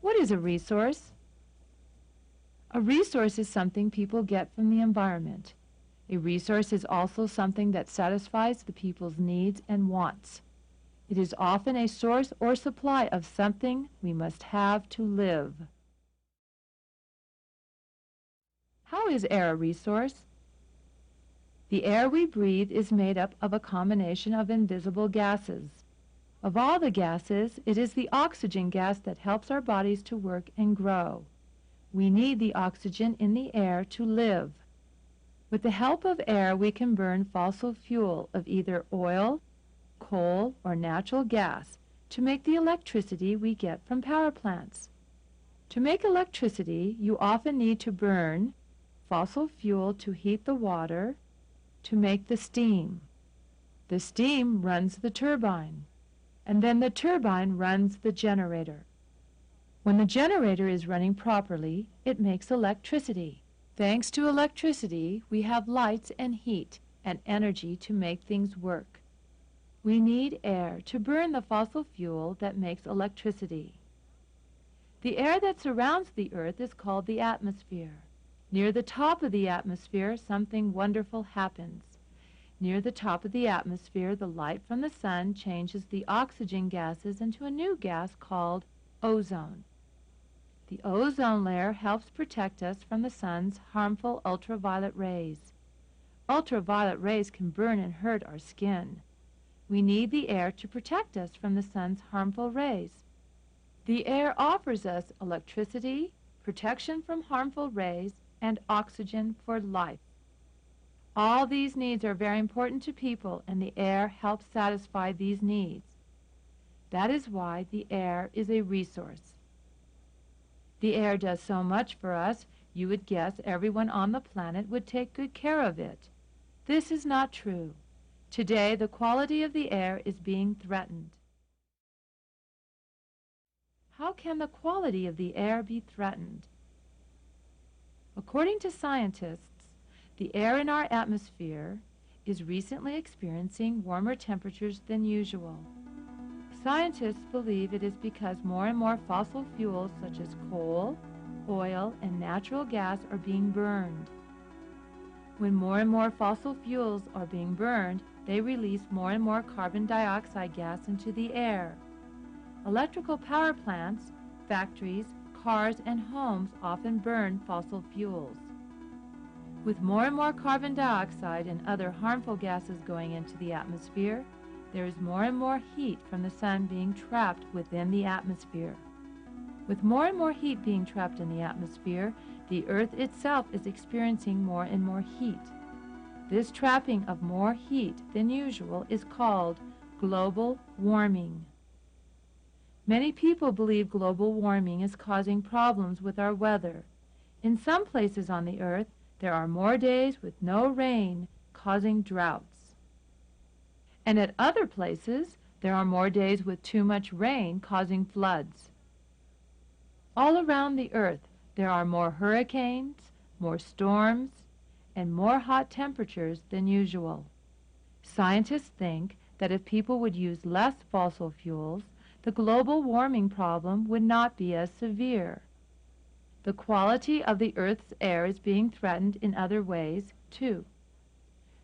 What is a resource? A resource is something people get from the environment. A resource is also something that satisfies the people's needs and wants. It is often a source or supply of something we must have to live. How is air a resource? The air we breathe is made up of a combination of invisible gases. Of all the gases, it is the oxygen gas that helps our bodies to work and grow. We need the oxygen in the air to live. With the help of air, we can burn fossil fuel of either oil, coal, or natural gas to make the electricity we get from power plants. To make electricity, you often need to burn fossil fuel to heat the water, to make the steam. The steam runs the turbine, and then the turbine runs the generator. When the generator is running properly, it makes electricity. Thanks to electricity, we have lights and heat and energy to make things work. We need air to burn the fossil fuel that makes electricity. The air that surrounds the Earth is called the atmosphere. Near the top of the atmosphere, something wonderful happens. Near the top of the atmosphere, the light from the sun changes the oxygen gases into a new gas called ozone. The ozone layer helps protect us from the sun's harmful ultraviolet rays. Ultraviolet rays can burn and hurt our skin. We need the air to protect us from the sun's harmful rays. The air offers us electricity, protection from harmful rays, and oxygen for life. All these needs are very important to people, and the air helps satisfy these needs. That is why the air is a resource. The air does so much for us, you would guess everyone on the planet would take good care of it. This is not true. Today, the quality of the air is being threatened. How can the quality of the air be threatened? According to scientists, the air in our atmosphere is recently experiencing warmer temperatures than usual. Scientists believe it is because more and more fossil fuels such as coal, oil, and natural gas are being burned. When more and more fossil fuels are being burned, they release more and more carbon dioxide gas into the air. Electrical power plants, factories, cars, and homes often burn fossil fuels. With more and more carbon dioxide and other harmful gases going into the atmosphere, there is more and more heat from the sun being trapped within the atmosphere. With more and more heat being trapped in the atmosphere, the Earth itself is experiencing more and more heat. This trapping of more heat than usual is called global warming. Many people believe global warming is causing problems with our weather. In some places on the Earth, there are more days with no rain, causing droughts. And at other places, there are more days with too much rain, causing floods. All around the Earth, there are more hurricanes, more storms, and more hot temperatures than usual. Scientists think that if people would use less fossil fuels, the global warming problem would not be as severe. The quality of the Earth's air is being threatened in other ways, too.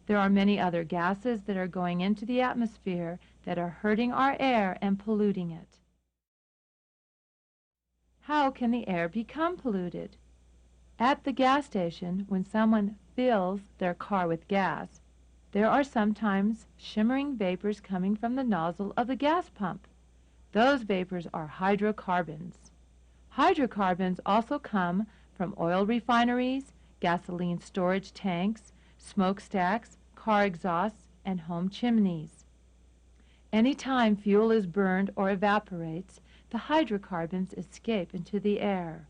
There are many other gases that are going into the atmosphere that are hurting our air and polluting it. How can the air become polluted? At the gas station, when someone fills their car with gas, there are sometimes shimmering vapors coming from the nozzle of the gas pump. Those vapors are hydrocarbons. Hydrocarbons also come from oil refineries, gasoline storage tanks, smokestacks, car exhausts, and home chimneys. Any time fuel is burned or evaporates, the hydrocarbons escape into the air.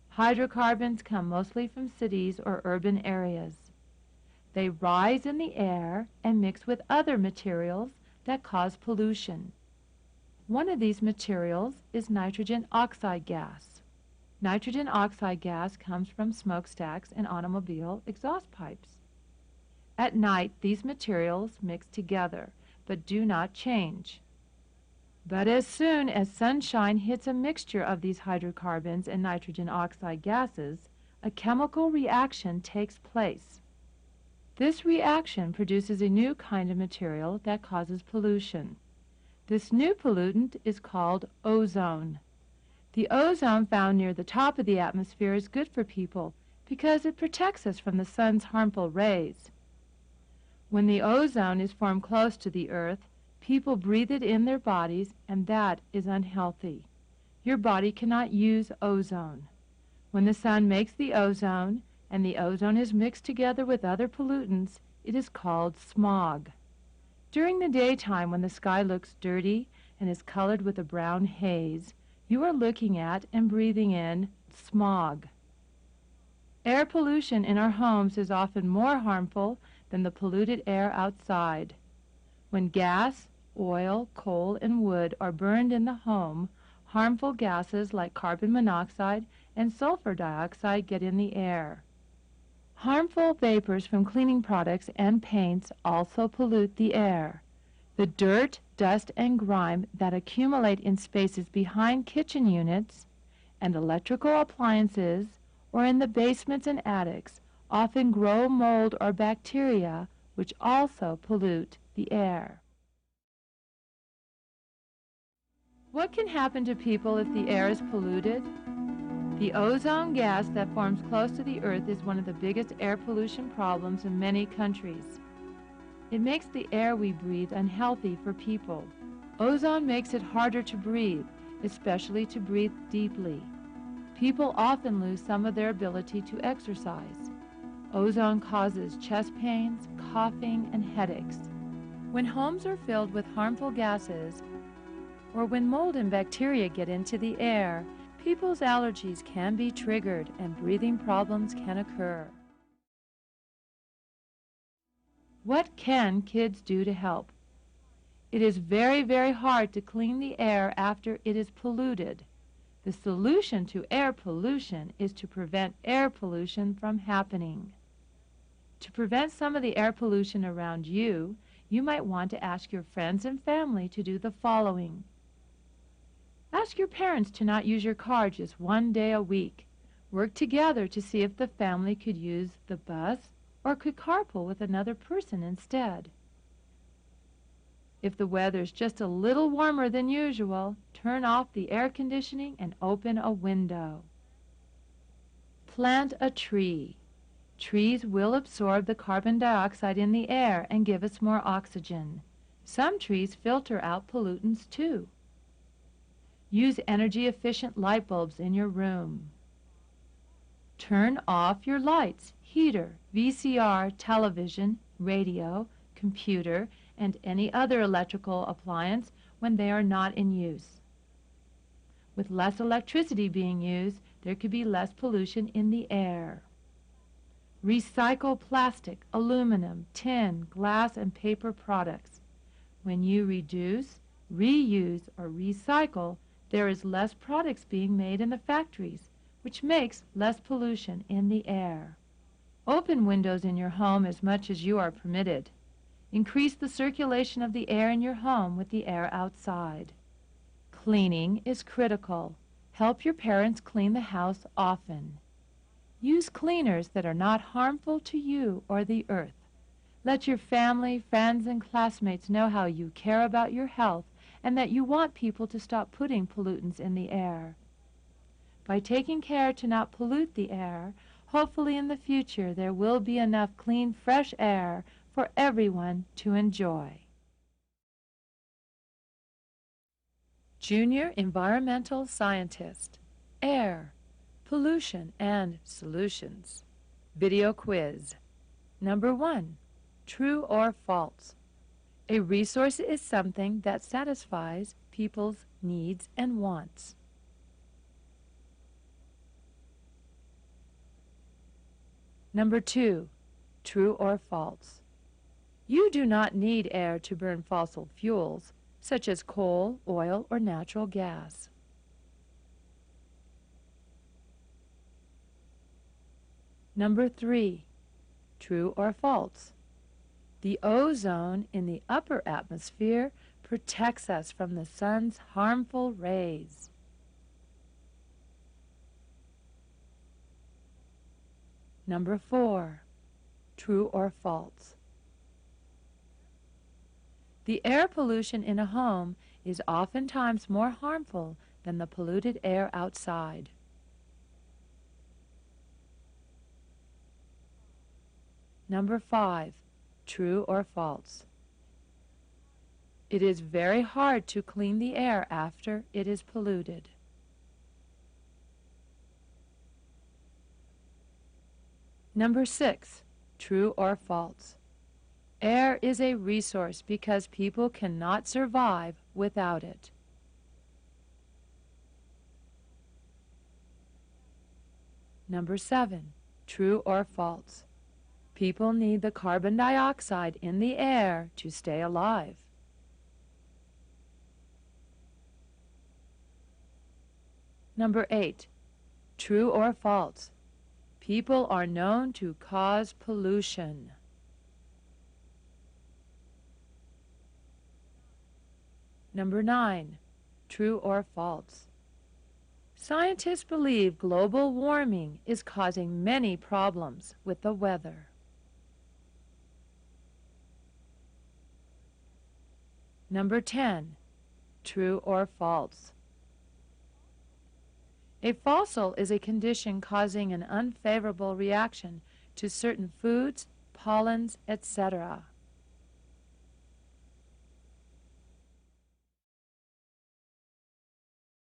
Hydrocarbons come mostly from cities or urban areas. They rise in the air and mix with other materials that cause pollution. One of these materials is nitrogen oxide gas. Nitrogen oxide gas comes from smokestacks and automobile exhaust pipes. At night, these materials mix together, but do not change. But as soon as sunshine hits a mixture of these hydrocarbons and nitrogen oxide gases, a chemical reaction takes place. This reaction produces a new kind of material that causes pollution. This new pollutant is called ozone. The ozone found near the top of the atmosphere is good for people because it protects us from the sun's harmful rays. When the ozone is formed close to the earth, people breathe it in their bodies, and that is unhealthy. Your body cannot use ozone. When the sun makes the ozone, and the ozone is mixed together with other pollutants, it is called smog. During the daytime, when the sky looks dirty and is colored with a brown haze, you are looking at and breathing in smog. Air pollution in our homes is often more harmful than the polluted air outside. When gas, oil, coal, and wood are burned in the home, harmful gases like carbon monoxide and sulfur dioxide get in the air. Harmful vapors from cleaning products and paints also pollute the air. The dirt, dust, and grime that accumulate in spaces behind kitchen units and electrical appliances or in the basements and attics often grow mold or bacteria, which also pollute the air. What can happen to people if the air is polluted? The ozone gas that forms close to the earth is one of the biggest air pollution problems in many countries. It makes the air we breathe unhealthy for people. Ozone makes it harder to breathe, especially to breathe deeply. People often lose some of their ability to exercise. Ozone causes chest pains, coughing, and headaches. When homes are filled with harmful gases, or when mold and bacteria get into the air, people's allergies can be triggered and breathing problems can occur. What can kids do to help? It is very, very hard to clean the air after it is polluted. The solution to air pollution is to prevent air pollution from happening. To prevent some of the air pollution around you, you might want to ask your friends and family to do the following. Ask your parents to not use your car just one day a week. Work together to see if the family could use the bus or could carpool with another person instead. If the weather is just a little warmer than usual, turn off the air conditioning and open a window. Plant a tree. Trees will absorb the carbon dioxide in the air and give us more oxygen. Some trees filter out pollutants too. Use energy-efficient light bulbs in your room. Turn off your lights, heater, VCR, television, radio, computer, and any other electrical appliance when they are not in use. With less electricity being used, there could be less pollution in the air. Recycle plastic, aluminum, tin, glass, and paper products. When you reduce, reuse, or recycle, there is less products being made in the factories, which makes less pollution in the air. Open windows in your home as much as you are permitted. Increase the circulation of the air in your home with the air outside. Cleaning is critical. Help your parents clean the house often. Use cleaners that are not harmful to you or the earth. Let your family, friends, and classmates know how you care about your health and that you want people to stop putting pollutants in the air. By taking care to not pollute the air, hopefully in the future there will be enough clean, fresh air for everyone to enjoy. Junior Environmental Scientist, Air, Pollution and Solutions. Video quiz. Number 1, true or false? A resource is something that satisfies people's needs and wants. Number 2, true or false? You do not need air to burn fossil fuels, such as coal, oil, or natural gas. Number 3, true or false? The ozone in the upper atmosphere protects us from the sun's harmful rays. Number 4, true or false? The air pollution in a home is oftentimes more harmful than the polluted air outside. Number 5, true or false? It is very hard to clean the air after it is polluted. Number 6, true or false? Air is a resource because people cannot survive without it. Number 7, true or false? People need the carbon dioxide in the air to stay alive. Number 8, true or false? People are known to cause pollution. Number 9, true or false? Scientists believe global warming is causing many problems with the weather. Number 10, true or false? A fossil is a condition causing an unfavorable reaction to certain foods, pollens, etc.